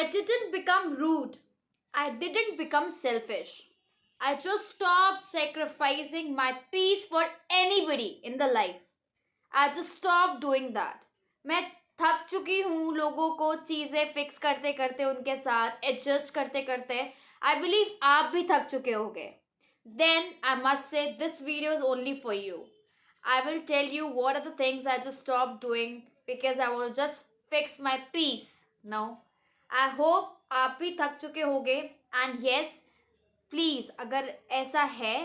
I didn't become rude. I didn't become selfish. I just stopped sacrificing my peace for anybody in the life. I just stopped doing that. मैं थक चुकी हूँ लोगों को चीज़ें fix करते करते उनके साथ एडजस्ट करते करते. I believe आप भी थक चुके होंगे. Then I must say this video is only for you. I will tell you what are the things I just stopped doing because I will just fix my peace. No. I hope आप भी थक चुके होंगे. And yes, please अगर ऐसा है,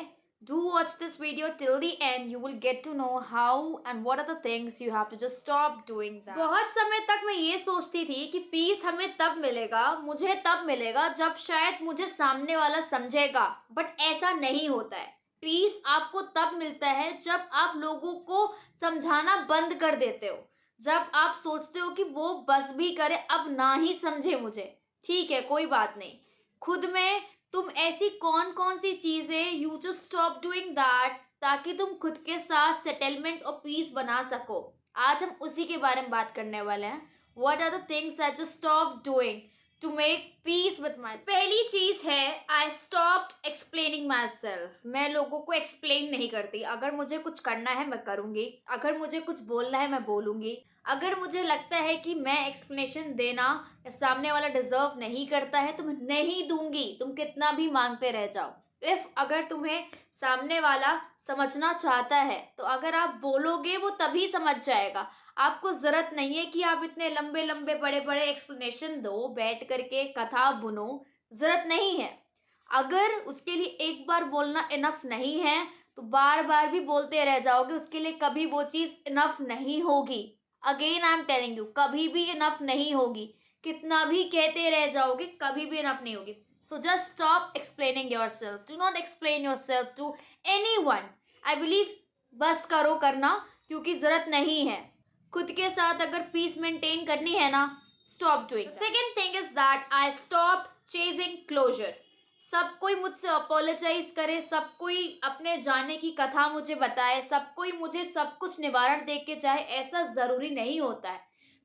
do watch this video till the end. You will get to know how and what are the things you have to just stop doing that. बहुत समय तक मैं ये सोचती थी कि पीस हमें तब मिलेगा, मुझे तब मिलेगा जब शायद मुझे सामने वाला समझेगा. बट ऐसा नहीं होता है. पीस आपको तब मिलता है जब आप लोगों को समझाना बंद कर देते हो. जब आप सोचते हो कि वो बस भी करे, अब ना ही समझे मुझे, ठीक है कोई बात नहीं. खुद में तुम ऐसी कौन कौन सी चीजें you just stop doing that ताकि तुम खुद के साथ सेटलमेंट और पीस बना सको. आज हम उसी के बारे में बात करने वाले हैं. What are the things I just stop doing to make peace with my. पहली चीज है I stopped explaining myself. मैं लोगों को एक्सप्लेन नहीं करती. अगर मुझे कुछ करना है मैं करूंगी, अगर मुझे कुछ बोलना है मैं बोलूंगी. अगर मुझे लगता है कि मैं एक्सप्लेनेशन देना या सामने वाला डिजर्व नहीं करता है तो मैं नहीं दूंगी, तुम कितना भी मांगते रह जाओ. अगर तुम्हें सामने वाला समझना चाहता है तो अगर आप बोलोगे वो तभी समझ जाएगा. आपको ज़रूरत नहीं है कि आप इतने लंबे लंबे बड़े बड़े एक्सप्लेनेशन दो, बैठ करके कथा बुनो, ज़रूरत नहीं है. अगर उसके लिए एक बार बोलना इनफ नहीं है तो बार बार भी बोलते रह जाओगे, उसके लिए कभी वो चीज़ इनफ नहीं होगी. Again I am telling you, कभी भी इनफ नहीं होगी. कितना भी कहते रह जाओगे कभी भी इनफ नहीं होगी. So just stop explaining your self. Do not explain your self to any one. I believe बस करो करना, क्योंकि ज़रूरत नहीं है. खुद के साथ अगर पीस मेंटेन करनी है ना, stop doing. Second thing is that I stop chasing closure. सब कोई मुझसे अपोलोजाइज करे, सब कोई अपने जाने की कथा मुझे बताए, सब कोई मुझे सब कुछ निवारण दे के जाए, ऐसा ज़रूरी नहीं होता है.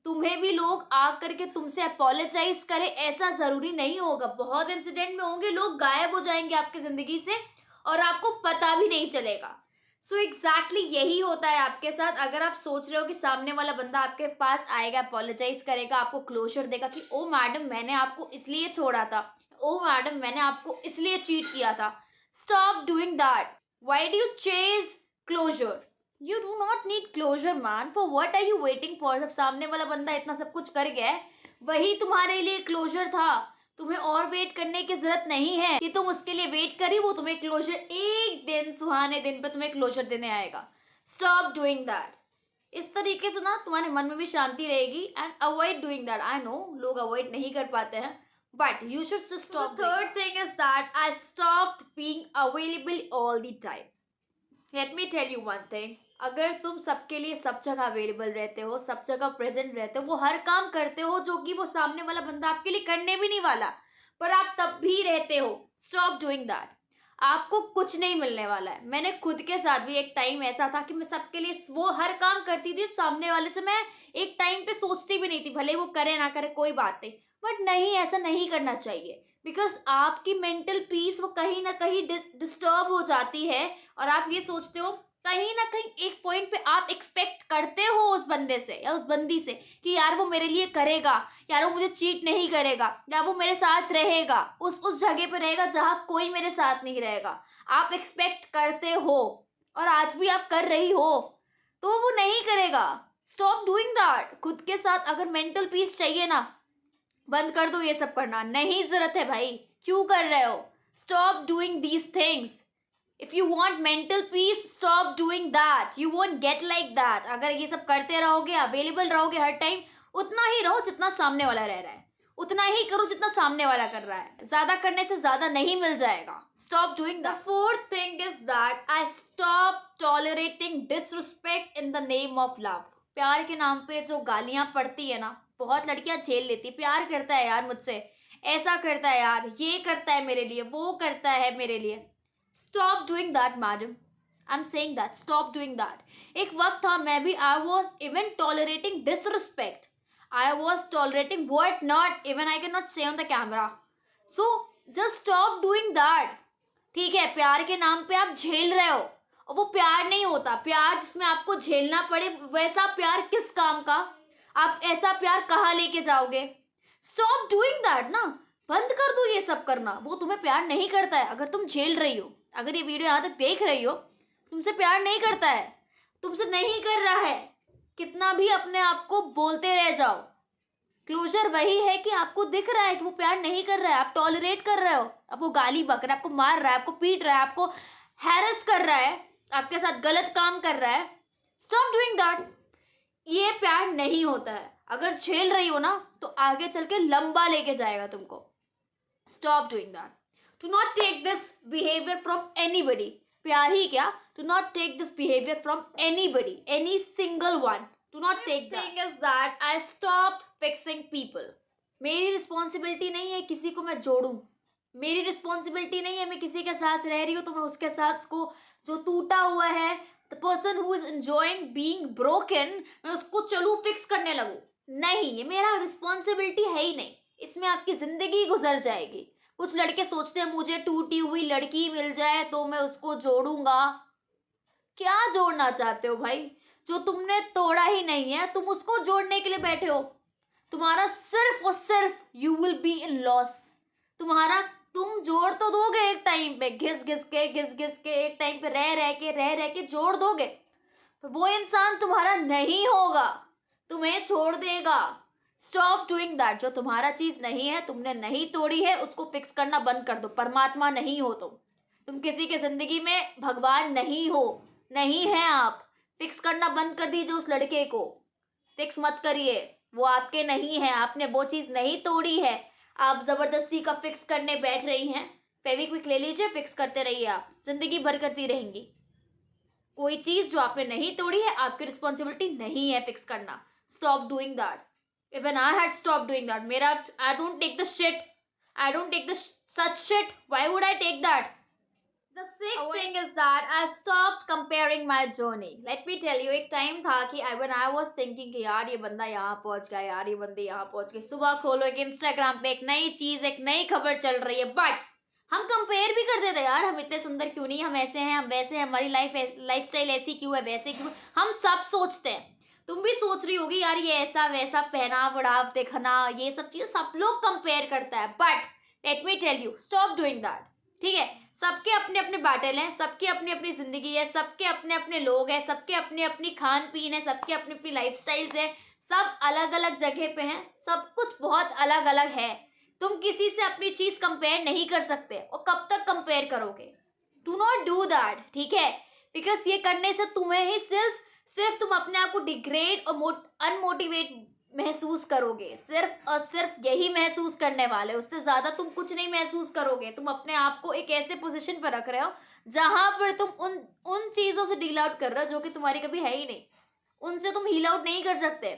तुम्हें भी लोग आ करके तुमसे अपोलोजाइज करे, ऐसा ज़रूरी नहीं होगा. बहुत इंसिडेंट में होंगे लोग गायब हो जाएंगे आपकी ज़िंदगी से और आपको पता भी नहीं चलेगा. सो एग्जैक्टली यही होता है आपके साथ. अगर आप सोच रहे हो कि सामने वाला बंदा आपके पास आएगा, अपोलोजाइज करेगा, आपको क्लोजर देगा कि ओ मैडम मैंने आपको इसलिए छोड़ा था, ओ मैडम मैंने आपको इसलिए चीट किया था. Stop doing that. Why do you chase closure? You do not need closure man. For what are you waiting for? जब सामने वाला बंदा इतना सब कुछ कर गया है, वही तुम्हारे लिए क्लोजर था. तुम्हें और वेट करने की जरूरत नहीं है कि तुम उसके लिए वेट करी, वो तुम्हें क्लोजर एक दिन सुहाने दिन पे तुम्हें क्लोजर देने आएगा. Stop doing that. इस तरीके से ना तुम्हारे मन में भी शांति रहेगी. And avoid doing that. I know लोग अवॉइड नहीं कर पाते हैं, but you should just stop. The third thing is that I stopped being available all the time. Let me tell you one thing. अगर तुम सबके लिए सब जगह अवेलेबल रहते हो, सब जगह प्रेजेंट रहते हो, वो हर काम करते हो जो कि वो सामने वाला बंदा आपके लिए करने भी नहीं वाला, पर आप तब भी रहते हो, स्टॉप डूइंग दैट. आपको कुछ नहीं मिलने वाला है. मैंने खुद के साथ भी एक टाइम ऐसा था कि मैं सबके लिए वो हर काम करती थी, सामने वाले से मैं एक टाइम पे सोचती भी नहीं थी, भले वो करे ना करे कोई बात नहीं. बट नहीं, ऐसा नहीं करना चाहिए. बिकॉज आपकी मेंटल पीस वो कहीं ना कहीं डिस्टर्ब हो जाती है और आप ये सोचते हो कहीं ना कहीं एक पॉइंट पे आप एक्सपेक्ट करते हो उस बंदे से या उस बंदी से कि यार वो मेरे लिए करेगा, यार वो मुझे चीट नहीं करेगा, या वो मेरे साथ रहेगा, उस जगह पे रहेगा जहाँ कोई मेरे साथ नहीं रहेगा. आप एक्सपेक्ट करते हो और आज भी आप कर रही हो, तो वो नहीं करेगा. Stop doing that. खुद के साथ अगर मेंटल पीस चाहिए ना, बंद कर दो ये सब करना. नहीं जरूरत है भाई, क्यों कर रहे हो? Stop doing these things. If you want mental peace, stop doing that. You won't get like that. अगर ये सब करते रहोगे, अवेलेबल रहोगे हर टाइम, उतना ही रहो जितना सामने वाला रह रहा है, उतना ही करो जितना सामने वाला कर रहा है. ज्यादा करने से ज्यादा नहीं मिल जाएगा. Stop doing that. The fourth thing is that I stop tolerating disrespect in the name of love. प्यार के नाम पे जो गालियां पड़ती है ना, बहुत लड़कियां झेल लेती. प्यार करता है यार मुझसे, ऐसा करता है यार, ये करता है मेरे लिए, वो करता है मेरे लिए. Stop doing that madam. I am saying that stop doing that. एक वक्त था मैं भी I was even tolerating disrespect. I was tolerating what not, even I cannot say on the camera. So just stop doing that. ठीक है, प्यार के नाम पे आप झेल रहे हो और वो प्यार नहीं होता। प्यार जिसमें आपको झेलना पड़े, वैसा प्यार किस काम का? आप ऐसा प्यार कहाँ लेके जाओगे? स्टॉप डूइंग दैट ना, बंद कर दो ये सब करना। वो तुम्हें प्यार नहीं करता है। अगर तुम झेल रही हो, अगर ये वीडियो यहाँ तक देख रही हो, तुमसे प्यार नहीं करता है, तुमसे नहीं कर रहा है, कितना भी अपने आप को बोलते रह जाओ, क्लोजर वही है कि आपको दिख रहा है कि वो प्यार नहीं कर रहा है, आप टॉलरेट कर रहे हो, आपको गाली बक रहा है, आपको मार रहा है, आपको पीट रहा है, आपको हैरेस कर रहा है, आपके साथ गलत काम कर रहा है। Stop doing that. ये प्यार नहीं होता है। अगर झेल रही हो ना तो आगे चल के लंबा लेके जाएगा तुमको। Stop doing that. Do not take this behaviour from anybody. प्यार ही क्या, do not take this behaviour from anybody, any single one. Do not take that. Thing is that I stopped fixing people. मेरी responsibility नहीं है किसी को मैं जोड़ूं। मेरी रिस्पॉन्सिबिलिटी नहीं है मैं किसी के साथ रह रही हूँ तो मैं उसके साथ उसको जो टूटा हुआ है, the person who is enjoying being broken, मैं उसको चलूँ फिक्स करने लगूँ। नहीं, ये मेरा रिस्पॉन्सिबिलिटी है ही नहीं। इसमें आपकी जिंदगी गुजर जाएगी। कुछ लड़के सोचते हैं मुझे टूटी हुई लड़की मिल जाए तो मैं उसको जोड़ूंगा। क्या जोड़ना चाहते हो भाई? जो तुमने तोड़ा ही नहीं है, तुम उसको जोड़ने के लिए बैठे हो। तुम्हारा सिर्फ और सिर्फ you will be in loss. तुम जोड़ तो दोगे एक टाइम पे, घिस घिस के एक टाइम पे रह के जोड़ दोगे, पर वो इंसान तुम्हारा नहीं होगा, तुम्हें छोड़ देगा। Stop doing that. जो तुम्हारा चीज नहीं है, तुमने नहीं तोड़ी है, उसको फिक्स करना बंद कर दो। परमात्मा नहीं हो तुम किसी के जिंदगी में भगवान नहीं हो, नहीं है आप। फिक्स करना बंद कर दीजिए उस लड़के को। फिक्स मत करिए, वो आपके नहीं है, आपने वो चीज नहीं तोड़ी है। आप जबरदस्ती का फिक्स करने बैठ रही हैं। फेविक्विक ले लीजिए, फिक्स करते रहिए, आप जिंदगी भर करती रहेंगी। कोई चीज जो आपने नहीं तोड़ी है, आपकी रिस्पॉन्सिबिलिटी नहीं है फिक्स करना। Stop doing that. Even I had stop doing that. I don't take the shit, I don't take the such shit, why would I take that? The sixth thing is that I stopped comparing my journey. Let me tell you, एक time था कि when I was thinking कि यार ये बंदा यहाँ पहुँच गया, यार ये बंदी यहाँ पहुँच गई। सुबह खोलो एक इंस्टाग्राम पे एक नई चीज़, एक नई खबर चल रही है, बट हम कंपेयर भी करते थे। यार हम इतने सुंदर क्यों नहीं, हम ऐसे हैं, हम वैसे हैं, हमारी लाइफ स्टाइल ऐसी क्यों है, वैसे क्यों, हम सब सोचते हैं। तुम भी सोच रही होगी यार ये ऐसा वैसा, पहनाव ओढ़ाव देखना, ये सब चीज़ सब लोग कंपेयर करता है, but let me tell you, stop doing that. ठीक है, सबके अपने अपने बैटल हैं, सबकी अपनी अपनी जिंदगी है, सबके अपने अपने लोग हैं, सबके अपने अपनी खान पीन है, सबके अपनी अपनी लाइफ स्टाइल्स है, सब अलग अलग जगह पे हैं, सब कुछ बहुत अलग अलग है। तुम किसी से अपनी चीज कंपेयर नहीं कर सकते, और कब तक कंपेयर करोगे? डू नॉट डू दैट, ठीक है? बिकॉज ये करने से तुम्हें ही सिर्फ तुम अपने आप को डिग्रेड और अनमोटिवेट महसूस करोगे। सिर्फ और सिर्फ यही महसूस करने वाले, उससे ज्यादा तुम कुछ नहीं महसूस करोगे। तुम अपने आप को एक ऐसे पोजीशन पर रख रहे हो जहां पर तुम उन चीजों से डील आउट कर रहे हो जो कि तुम्हारी कभी है ही नहीं। उनसे तुम हील आउट नहीं कर सकते।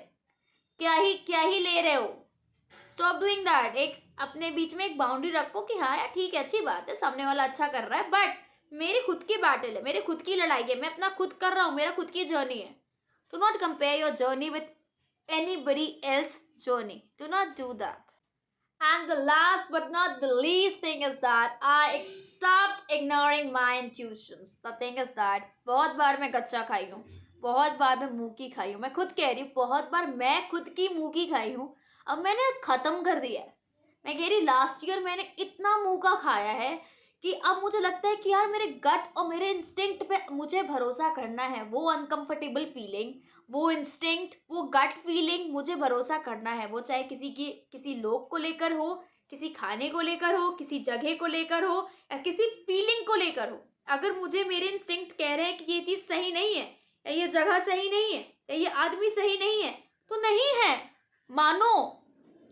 क्या ही ले रहे हो? Stop doing that. एक अपने बीच में एक बाउंड्री रखो कि हाँ यार ठीक है, अच्छी बात है, सामने वाला अच्छा कर रहा है, बट मेरी खुद की बैटल है, मेरी खुद की लड़ाई है, मैं अपना खुद कर रहा हूँ, मेरा खुद की जर्नी है। Do not compare your journey with anybody else's journey. Do not do that. And the last but not the least thing is that I stopped ignoring my intuitions. The thing is that बहुत बार मैं गच्चा खाई हूँ, बहुत बार मैं मुँह की खाई हूँ, मैं खुद कह रही हूँ, बहुत बार मैं खुद की मुँह की खाई हूँ। अब मैंने ख़त्म कर दिया है। मैं कह रही लास्ट ईयर मैंने इतना मुँह का खाया है कि अब मुझे लगता है कि यार मेरे गट और मेरे इंस्टिंक्ट पे मुझे भरोसा करना है। वो अनकंफर्टेबल फीलिंग, वो इंस्टिंक्ट, वो गट फीलिंग मुझे भरोसा करना है। वो चाहे किसी लोग को लेकर हो, किसी खाने को लेकर हो, किसी जगह को लेकर हो, या किसी फीलिंग को लेकर हो। अगर मुझे मेरे इंस्टिंक्ट कह रहे हैं कि ये चीज़ सही नहीं है, या ये जगह सही नहीं है, या ये आदमी सही नहीं है, तो नहीं है, मानो,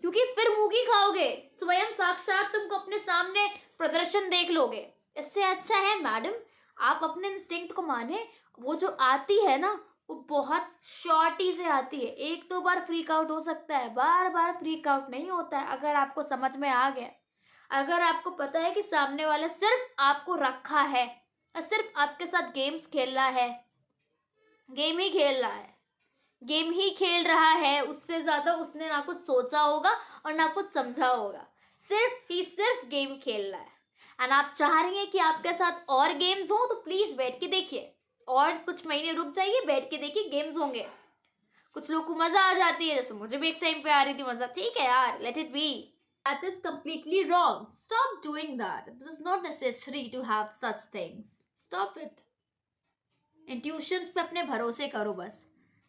क्योंकि फिर मुँह की खाओगे। स्वयं साक्षात तुमको अपने सामने प्रदर्शन देख लोगे। इससे अच्छा है मैडम आप अपने इंस्टिंक्ट को माने। वो जो आती है ना, वो बहुत शॉर्टी से आती है। एक दो बार फ्रीक आउट हो सकता है, बार बार फ्रीक आउट नहीं होता है। अगर आपको समझ में आ गया, अगर आपको पता है कि सामने वाला सिर्फ आपको रखा है और सिर्फ आपके साथ गेम्स खेल रहा है, गेम ही खेल रहा है, गेम ही खेल रहा है, उससे ज्यादा उसने ना कुछ सोचा होगा और ना कुछ समझा होगा, सिर्फ गेम खेल रहा है। एंड आप चाह रही हैं कि आपके साथ और गेम्स हो, तो प्लीज बैठ के देखिए, और कुछ महीने रुक जाइए, बैठ के देखिए, गेम्स होंगे। कुछ लोग को मजा आ जाती है, जैसे मुझे भी एक टाइम पे आ रही थी मजा, ठीक है यार, let it be. That is completely wrong. Stop doing that. It is not necessary to have such things. Stop it. Intuitions पे अपने भरोसे करो बस,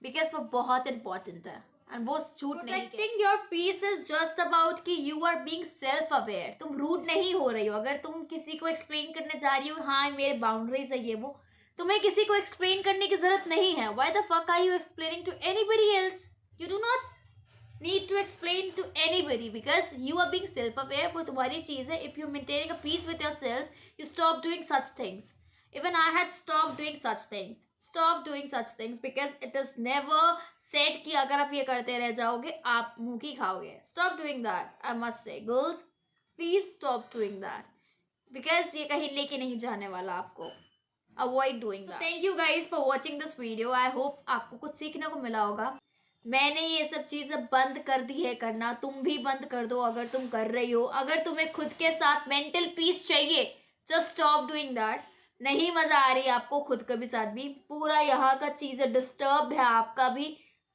बिकॉज वो बहुत इंपॉर्टेंट है एंड वो झूठ नहीं। Protecting your peace is just about कि you are being self aware. तुम रूड नहीं हो रही हो। अगर तुम किसी को एक्सप्लेन करने जा रही हो, हाँ मेरे बाउंड्रीज है ये वो, तुम्हें किसी को एक्सप्लेन करने की जरूरत नहीं है। Why the fuck are you explaining to anybody else? You do not need to explain to anybody because you are being self aware। वो तुम्हारी चीज है। if you maintaining a peace with yourself, you stop doing such things। even I had stopped doing such things। stop doing such things because it is never said कि अगर आप ये करते रह जाओगे आप मुंह की खाओगे। stop doing that। I must say girls, please stop doing that because ये कहीं लेके नहीं जाने वाला आपको। avoid doing that। thank you guys for watching this video। I hope आपको कुछ सीखने को मिला होगा। मैंने ये सब चीज़ें बंद कर दी है करना, तुम भी बंद कर दो अगर तुम कर रही हो। अगर तुम्हें खुद के साथ मेंटल पीस चाहिए, जस्ट स्टॉप डूइंग दैट। नहीं मज़ा आ रही आपको खुद के भी साथ भी, पूरा यहाँ का चीज़ें डिस्टर्ब है आपका भी,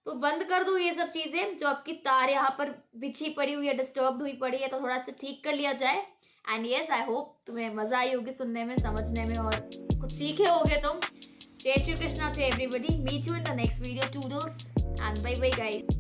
तो बंद कर दो ये सब चीज़ें। जो आपकी तार यहाँ पर बिछी पड़ी हुई है, डिस्टर्ब हुई पड़ी है, तो थोड़ा सा ठीक कर लिया जाए। एंड येस, आई होप तुम्हें मज़ा आई होगी सुनने में, समझने में, और कुछ सीखे होगे तुम। जय Shri Krishna to everybody। Meet you in the next video. Toodles and bye bye guys।